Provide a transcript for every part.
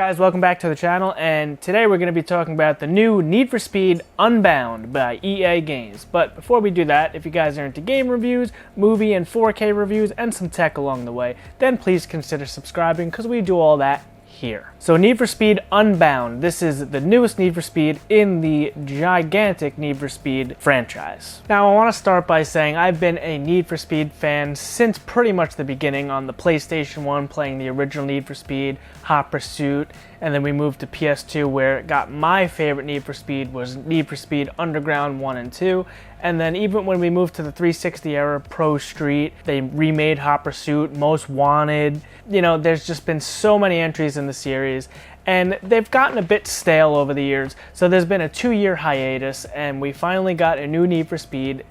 guys, welcome back to the channel, and today we're going to be talking about the new Need for Speed Unbound by EA Games. But before we do that, if you guys are into game reviews, movie and 4K reviews, and some tech along the way, then please consider subscribing because we do all that here. So Need for Speed Unbound, this is the newest Need for Speed in the gigantic Need for Speed franchise. Now I want to start by saying I've been a Need for Speed fan since pretty much the beginning on the PlayStation 1, playing the original Need for Speed, Hot Pursuit, and then we moved to PS2 where it got my favorite Need for Speed was Need for Speed Underground 1 and 2. And then even when we moved to the 360 era, Pro Street, they remade Hot Pursuit, Most Wanted. You know, there's just been so many entries in the series, and they've gotten a bit stale over the years. So there's been a 2-year hiatus, and we finally got a new Need for Speed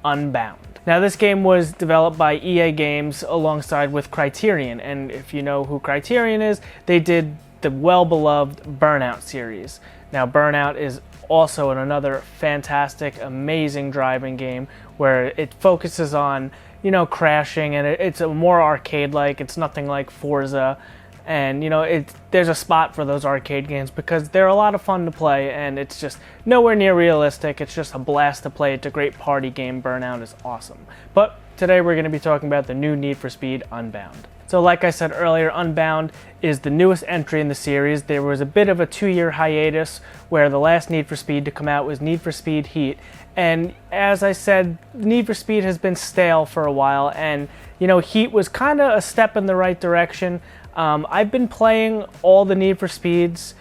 Unbound. Now this game was developed by EA Games alongside with Criterion, and if you know who Criterion is, they did the well-beloved Burnout series. Now Burnout is also another fantastic, amazing driving game where it focuses on, you know, crashing, and it's a more arcade-like. It's nothing like Forza, and you know, there's a spot for those arcade games because they're a lot of fun to play, and it's just nowhere near realistic. It's just a blast to play. It's a great party game. Burnout is awesome. But today we're going to be talking about the new Need for Speed Unbound. So like I said earlier, Unbound is the newest entry in the series. There was a bit of a 2-year hiatus where the last Need for Speed to come out was Need for Speed Heat. And as I said, Need for Speed has been stale for a while, and you know, Heat was kind of a step in the right direction. I've been playing all the Need for Speeds.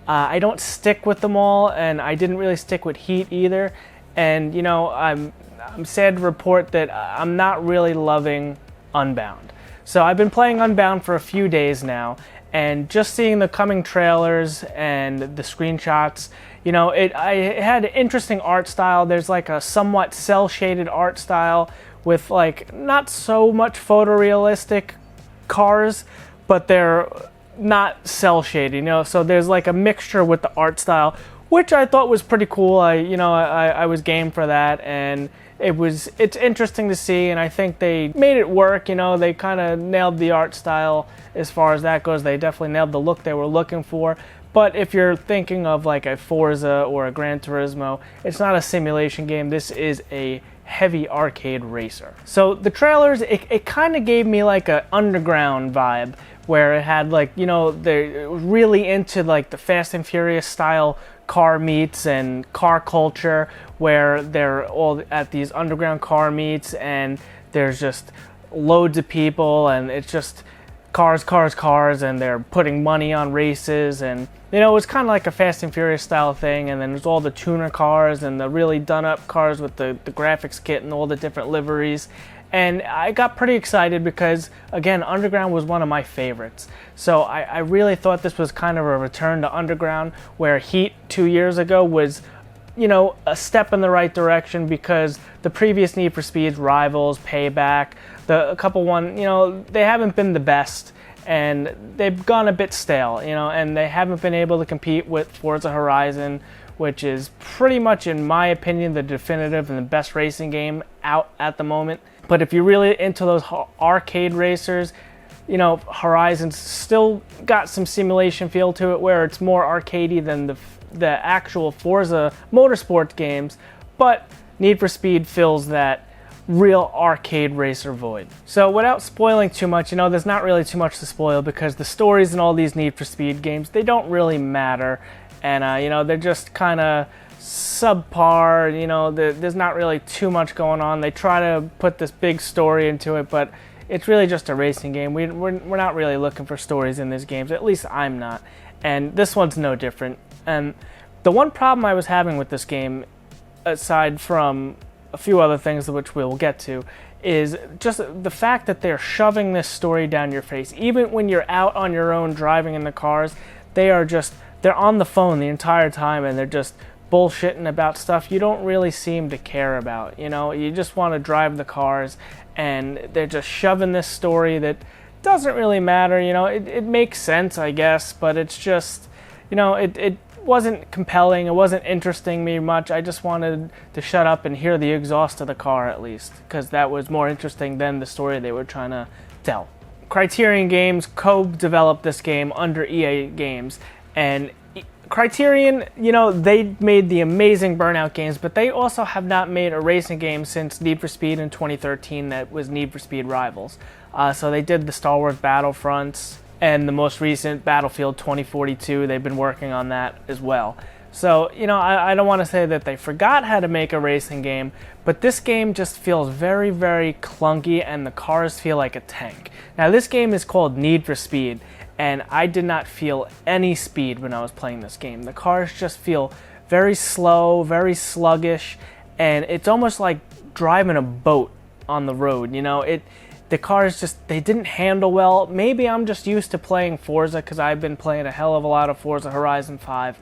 I don't stick with them all, and I didn't really stick with Heat either. And you know, I'm sad to report that I'm not really loving Unbound. So I've been playing Unbound for a few days now, and just seeing the coming trailers and the screenshots, you know, it had an interesting art style. There's like a somewhat cel-shaded art style with like not so much photorealistic cars, but they're not cel-shaded, you know, so there's like a mixture with the art style, which I thought was pretty cool. I was game for that, and it's interesting to see, and I think they made it work. You know, they kind of nailed the art style as far as that goes. They definitely nailed the look they were looking for. But if you're thinking of like a Forza or a Gran Turismo, it's not a simulation game. This is a heavy arcade racer. So the trailers, it kind of gave me like a Underground vibe, where it had like, you know, they're really into like the Fast and Furious style car meets and car culture, where they're all at these underground car meets, and there's just loads of people, and it's just cars, and they're putting money on races, and you know, it was kind of like a Fast and Furious style thing. And then there's all the tuner cars and the really done up cars with the graphics kit and all the different liveries. And I got pretty excited because, again, Underground was one of my favorites. So I really thought this was kind of a return to Underground, where Heat 2 years ago was, you know, a step in the right direction, because the previous Need for Speeds, Rivals, Payback, a couple one, you know, they haven't been the best, and they've gone a bit stale, you know, and they haven't been able to compete with Forza Horizon, which is pretty much, in my opinion, the definitive and the best racing game out at the moment. But if you're really into those arcade racers, you know, Horizon's still got some simulation feel to it, where it's more arcadey than the actual Forza Motorsport games, but Need for Speed fills that real arcade racer void. So without spoiling too much, you know, there's not really too much to spoil, because the stories in all these Need for Speed games, they don't really matter, and you know, they're just kind of subpar. You know, there's not really too much going on. They try to put this big story into it, but it's really just a racing game. We're not really looking for stories in these games, at least I'm not, and this one's no different. And the one problem I was having with this game, aside from a few other things which we'll get to, is just the fact that they're shoving this story down your face. Even when you're out on your own driving in the cars, they're on the phone the entire time, and they're just bullshitting about stuff you don't really seem to care about. You know, you just want to drive the cars, and they're just shoving this story that doesn't really matter. You know, it makes sense, I guess, but it's just, you know, it wasn't compelling. It wasn't interesting me much. I just wanted to shut up and hear the exhaust of the car, at least, because that was more interesting than the story they were trying to tell. Criterion Games co-developed this game under EA Games, and Criterion, they made the amazing Burnout games, but they also have not made a racing game since Need for Speed in 2013 that was Need for Speed Rivals. So they did the Star Wars Battlefronts and the most recent Battlefield 2042. They've been working on that as well. So, I don't want to say that they forgot how to make a racing game, but this game just feels very, very clunky, and the cars feel like a tank. Now, this game is called Need for Speed, and I did not feel any speed when I was playing this game. The cars just feel very slow, very sluggish, and it's almost like driving a boat on the road. The cars they didn't handle well. Maybe I'm just used to playing Forza because I've been playing a hell of a lot of Forza Horizon 5.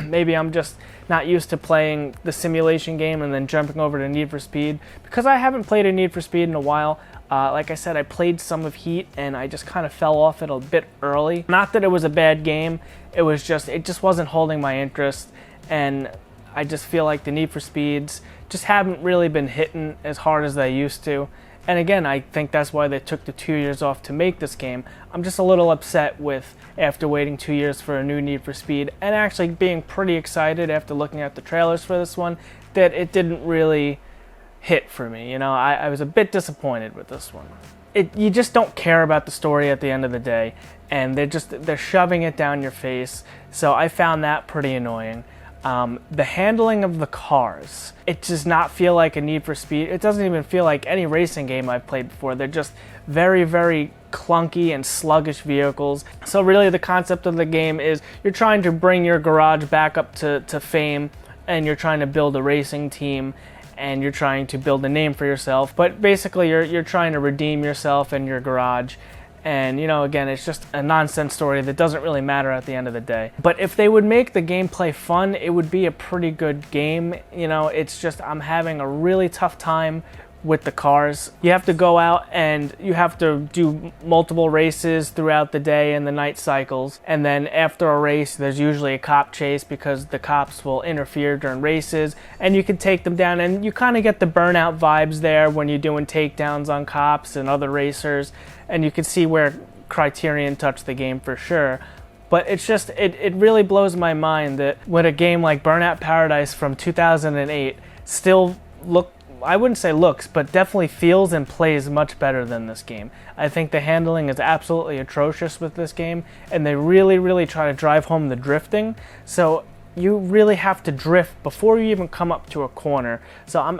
Maybe I'm just not used to playing the simulation game and then jumping over to Need for Speed. Because I haven't played a Need for Speed in a while, like I said, I played some of Heat and I just kind of fell off it a bit early. Not that it was a bad game, it just wasn't holding my interest, and I just feel like the Need for Speeds just haven't really been hitting as hard as they used to. And again, I think that's why they took the 2 years off to make this game. I'm just a little upset with, after waiting 2 years for a new Need for Speed, and actually being pretty excited after looking at the trailers for this one, that it didn't really hit for me. I was a bit disappointed with this one. You just don't care about the story at the end of the day, and they're shoving it down your face, so I found that pretty annoying. The handling of the cars, it does not feel like a Need for Speed. It doesn't even feel like any racing game I've played before. They're just very, very clunky and sluggish vehicles. So really the concept of the game is you're trying to bring your garage back up to fame, and you're trying to build a racing team, and you're trying to build a name for yourself. But basically you're trying to redeem yourself and your garage. And, again, it's just a nonsense story that doesn't really matter at the end of the day. But if they would make the gameplay fun, it would be a pretty good game. It's just I'm having a really tough time with the cars. You have to go out and you have to do multiple races throughout the day and the night cycles. And then after a race, there's usually a cop chase because the cops will interfere during races. And you can take them down, and you kind of get the Burnout vibes there when you're doing takedowns on cops and other racers. And you can see where Criterion touched the game for sure. But it's just, it really blows my mind that when a game like Burnout Paradise from 2008 still I wouldn't say looks, but definitely feels and plays much better than this game. I think the handling is absolutely atrocious with this game, and they really, really try to drive home the drifting. So you really have to drift before you even come up to a corner. So I'm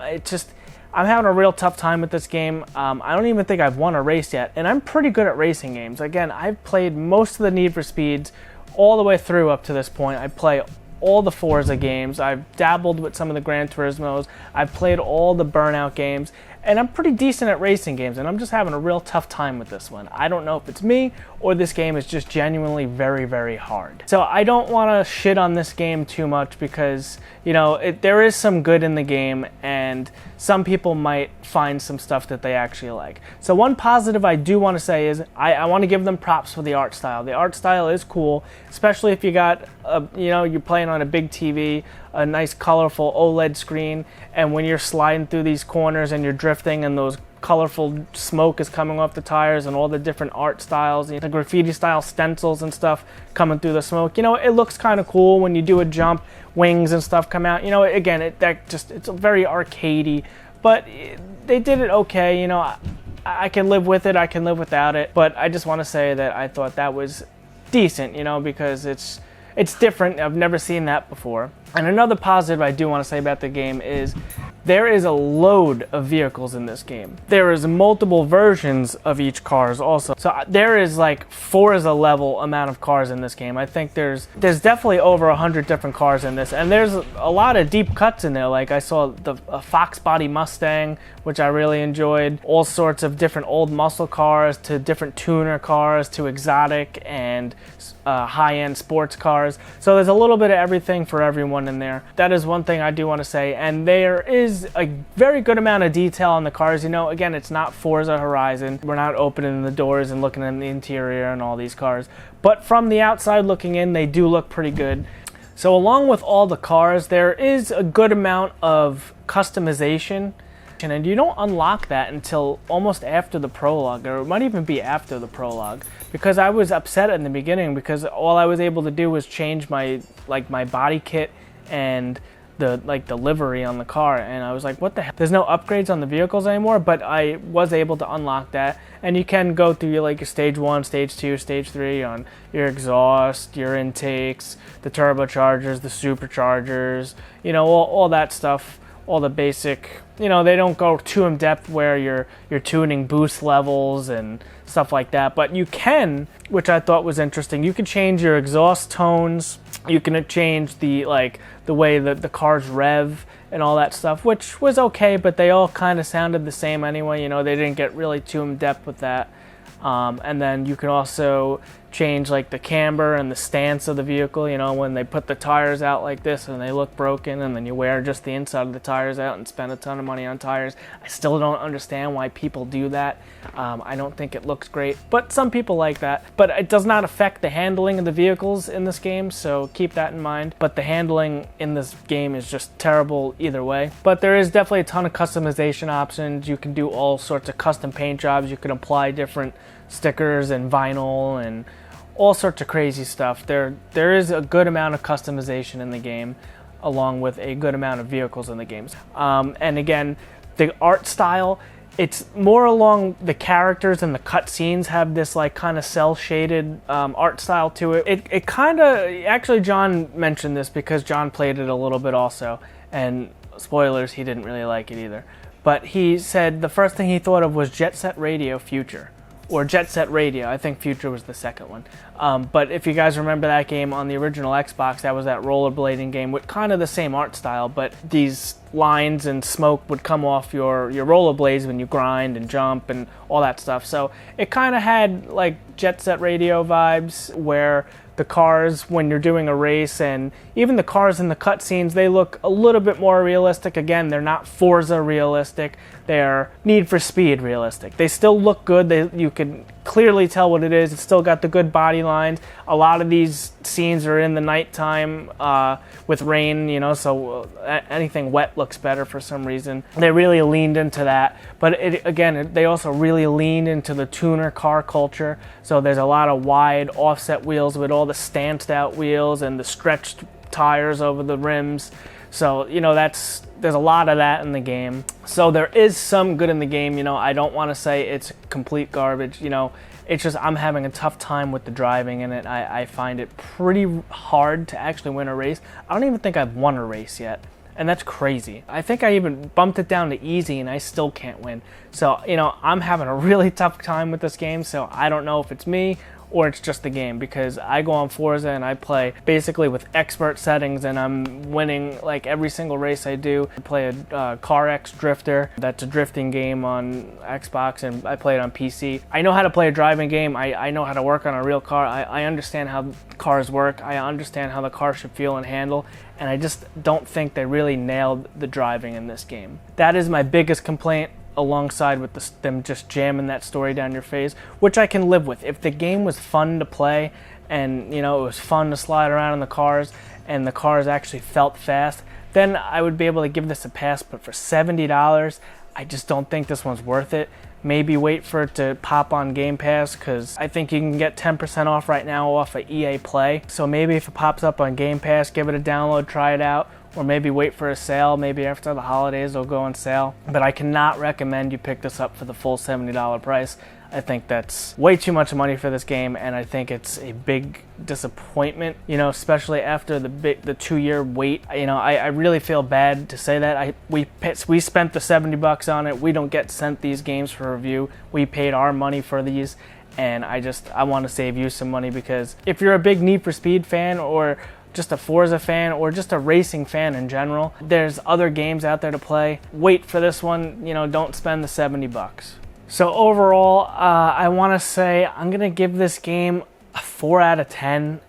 having a real tough time with this game. I don't even think I've won a race yet, and I'm pretty good at racing games. Again, I've played most of the Need for Speeds all the way through up to this point. I play all the Forza games. I've dabbled with some of the Gran Turismos. I've played all the Burnout games, and I'm pretty decent at racing games, and I'm just having a real tough time with this one. I don't know if it's me or this game is just genuinely very, very hard. So I don't want to shit on this game too much because, there is some good in the game, and some people might find some stuff that they actually like. So one positive I do want to say is I want to give them props for the art style. The art style is cool, especially if you got, you're playing on a big TV, a nice colorful OLED screen, and when you're sliding through these corners and you're drifting and those colorful smoke is coming off the tires and all the different art styles, the graffiti style stencils and stuff coming through the smoke. It looks kind of cool when you do a jump, wings and stuff come out. Again, it's very arcadey, but they did it okay. I can live with it, I can live without it, but I just want to say that I thought that was decent, because it's different. I've never seen that before. And another positive I do want to say about the game is there is a load of vehicles in this game. There is multiple versions of each cars also. So there is like Forza level amount of cars in this game. I think there's definitely over 100 different cars in this, and there's a lot of deep cuts in there. Like I saw a Fox body Mustang, which I really enjoyed. All sorts of different old muscle cars to different tuner cars to exotic and high-end sports cars. So there's a little bit of everything for everyone in there. That is one thing I do want to say. And there is a very good amount of detail on the cars. Again, it's not Forza Horizon. We're not opening the doors and looking in the interior and all these cars. But from the outside looking in, they do look pretty good. So along with all the cars, there is a good amount of customization. section, and you don't unlock that until almost after the prologue, or it might even be after the prologue, because I was upset in the beginning because all I was able to do was change my body kit and the livery on the car, and I was like, what the hell? There's no upgrades on the vehicles anymore, but I was able to unlock that, and you can go through your stage 1, stage 2, stage 3 on your exhaust, your intakes, the turbochargers, the superchargers, all that stuff, all the basic, they don't go too in depth where you're tuning boost levels and stuff like that, but you can, which I thought was interesting, you can change your exhaust tones, you can change the way that the cars rev and all that stuff, which was okay, but they all kind of sounded the same anyway. They didn't get really too in depth with that. And then you can also change the camber and the stance of the vehicle, when they put the tires out like this and they look broken, and then you wear just the inside of the tires out and spend a ton of money on tires. I still don't understand why people do that. I don't think it looks great, but some people like that. But it does not affect the handling of the vehicles in this game, so keep that in mind. But the handling in this game is just terrible either way. But there is definitely a ton of customization options. You can do all sorts of custom paint jobs. You can apply different stickers and vinyl and all sorts of crazy stuff. There is a good amount of customization in the game, along with a good amount of vehicles in the games. And again, the art style, it's more along the characters, and the cutscenes have this kind of cell shaded art style to it. It kind of, actually John mentioned this because John played it a little bit also, and spoilers, he didn't really like it either. But he said the first thing he thought of was Jet Set Radio Future. Or Jet Set Radio. I think Future was the second one. But if you guys remember that game on the original Xbox, that was that rollerblading game with kind of the same art style, but these lines and smoke would come off your rollerblades when you grind and jump and all that stuff. So it kind of had Jet Set Radio vibes, where the cars, when you're doing a race, and even the cars in the cutscenes, they look a little bit more realistic. Again, they're not Forza realistic, they're Need for Speed realistic. They still look good, you can clearly tell what it is. It's still got the good body lines. A lot of these scenes are in the nighttime with rain, so anything wet looks better for some reason. They really leaned into that, but they also really leaned into the tuner car culture. So there's a lot of wide offset wheels with all the stanced out wheels and the stretched tires over the rims. So, there's a lot of that in the game. So there is some good in the game, I don't want to say it's complete garbage, it's just I'm having a tough time with the driving in it. I find it pretty hard to actually win a race. I don't even think I've won a race yet, and that's crazy. I think I even bumped it down to easy and I still can't win. So, I'm having a really tough time with this game, so I don't know if it's me or it's just the game, because I go on Forza and I play basically with expert settings, and I'm winning every single race I do. I play a Car X Drifter. That's a drifting game on Xbox, and I play it on PC. I know how to play a driving game. I know how to work on a real car. I understand how cars work. I understand how the car should feel and handle, and I just don't think they really nailed the driving in this game. That is my biggest complaint, alongside with them just jamming that story down your face, which I can live with. If the game was fun to play, and it was fun to slide around in the cars, and the cars actually felt fast, then I would be able to give this a pass. But for $70, I just don't think this one's worth it. Maybe wait for it to pop on Game Pass, because I think you can get 10% off right now off of EA Play. So maybe if it pops up on Game Pass, give it a download, try it out. Or maybe wait for a sale. Maybe after the holidays it'll go on sale. But I cannot recommend you pick this up for the full $70 price. I think that's way too much money for this game, and I think it's a big disappointment, especially after the 2-year wait. I really feel bad to say that. We spent the $70 on it. We don't get sent these games for review. We paid our money for these, and I want to save you some money, because if you're a big Need for Speed fan, or just a Forza fan, or just a racing fan in general, there's other games out there to play. Wait for this one, don't spend the $70. So overall, I want to say I'm going to give this game a 4 out of 10.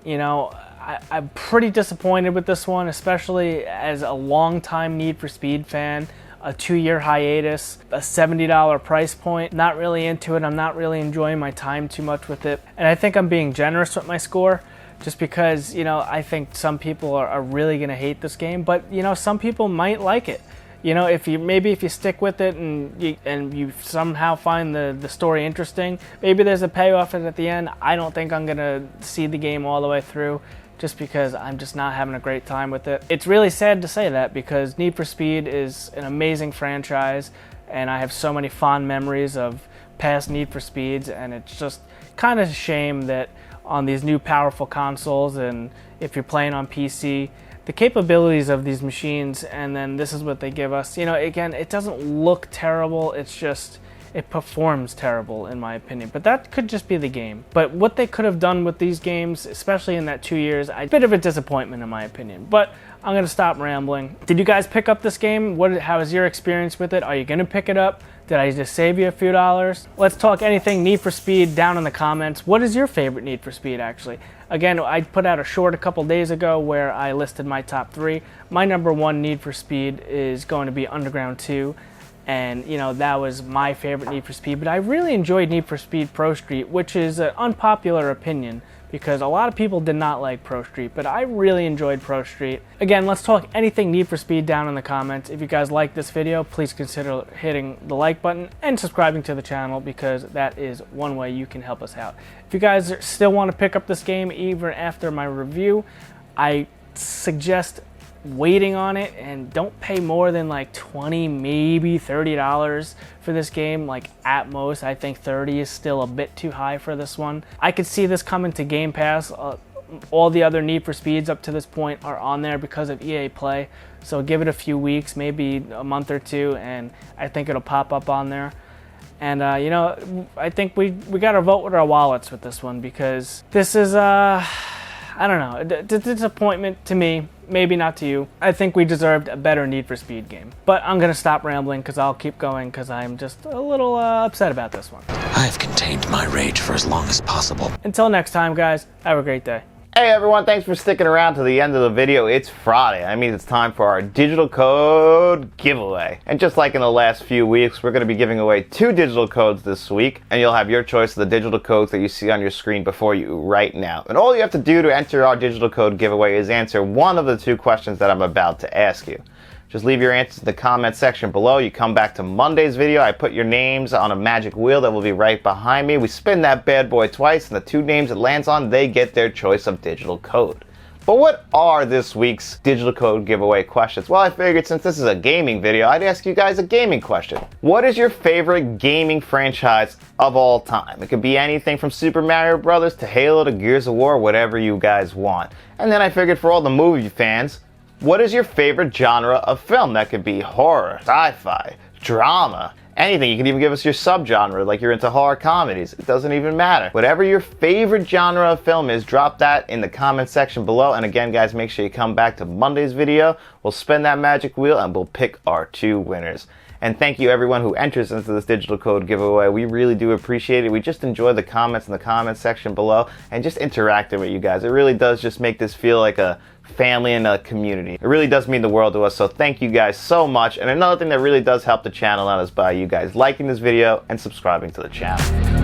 I'm pretty disappointed with this one, especially as a long-time Need for Speed fan. A 2-year hiatus, a $70 price point. Not really into it. I'm not really enjoying my time too much with it. And I think I'm being generous with my score, just because, I think some people are really going to hate this game, but, some people might like it. you know, if you stick with it and you somehow find the story interesting, maybe there's a payoff at the end. I don't think I'm gonna see the game all the way through, just because I'm just not having a great time with it. It's really sad to say that, because Need for Speed is an amazing franchise, and I have so many fond memories of past Need for Speeds, and it's just kind of a shame that on these new powerful consoles, and if you're playing on PC, the capabilities of these machines, and then this is what they give us. You know, again, it doesn't look terrible, it's just, it performs terrible in my opinion, but that could just be the game. But what they could have done with these games, especially in that 2 years, a bit of a disappointment in my opinion. But I'm gonna stop rambling. Did you guys pick up this game? How was your experience with it? Are you gonna pick it up? Did I just save you a few dollars? Let's talk anything Need for Speed down in the comments. What is your favorite Need for Speed actually? Again, I put out a short a couple days ago where I listed my top 3. My number 1 Need for Speed is going to be Underground 2. And, you know, that was my favorite Need for Speed. But I really enjoyed Need for Speed Pro Street, which is an unpopular opinion because a lot of people did not like Pro Street, but I really enjoyed Pro Street. Again, let's talk anything Need for Speed down in the comments. If you guys like this video, please consider hitting the like button and subscribing to the channel, because that is one way you can help us out. If you guys still want to pick up this game even after my review, I suggest waiting on it, and don't pay more than like $20, maybe $30 for this game. Like at most, I think 30 is still a bit too high for this one. I could see this coming to Game Pass. All the other Need for Speeds up to this point are on there because of EA Play, so give it a few weeks, maybe a month or two, and I think it'll pop up on there. And you know, I think we gotta vote with our wallets with this one, because this is I don't know, a disappointment to me, maybe not to you. I think we deserved a better Need for Speed game. But I'm gonna stop rambling because I'll keep going, because I'm just a little upset about this one. I've contained my rage for as long as possible. Until next time, guys, have a great day. Hey everyone, thanks for sticking around to the end of the video. It's Friday. That means it's time for our digital code giveaway. And just like in the last few weeks, we're going to be giving away 2 digital codes this week, and you'll have your choice of the digital codes that you see on your screen before you right now. And all you have to do to enter our digital code giveaway is answer one of the 2 questions that I'm about to ask you. Just leave your answers in the comment section below. You come back to Monday's video. I put your names on a magic wheel that will be right behind me. We spin that bad boy twice, and the 2 names it lands on, they get their choice of digital code. But what are this week's digital code giveaway questions? Well, I figured since this is a gaming video, I'd ask you guys a gaming question. What is your favorite gaming franchise of all time? It could be anything from Super Mario Brothers to Halo to Gears of War, whatever you guys want. And then I figured for all the movie fans, what is your favorite genre of film? That could be horror, sci-fi, drama, anything. You can even give us your subgenre, like you're into horror comedies. It doesn't even matter. Whatever your favorite genre of film is, drop that in the comment section below. And again, guys, make sure you come back to Monday's video. We'll spin that magic wheel and we'll pick our 2 winners. And thank you everyone who enters into this digital code giveaway. We really do appreciate it. We just enjoy the comments in the comment section below and just interacting with you guys. It really does just make this feel like a family and a community. It really does mean the world to us, so thank you guys so much. And another thing that really does help the channel out is by you guys liking this video and subscribing to the channel.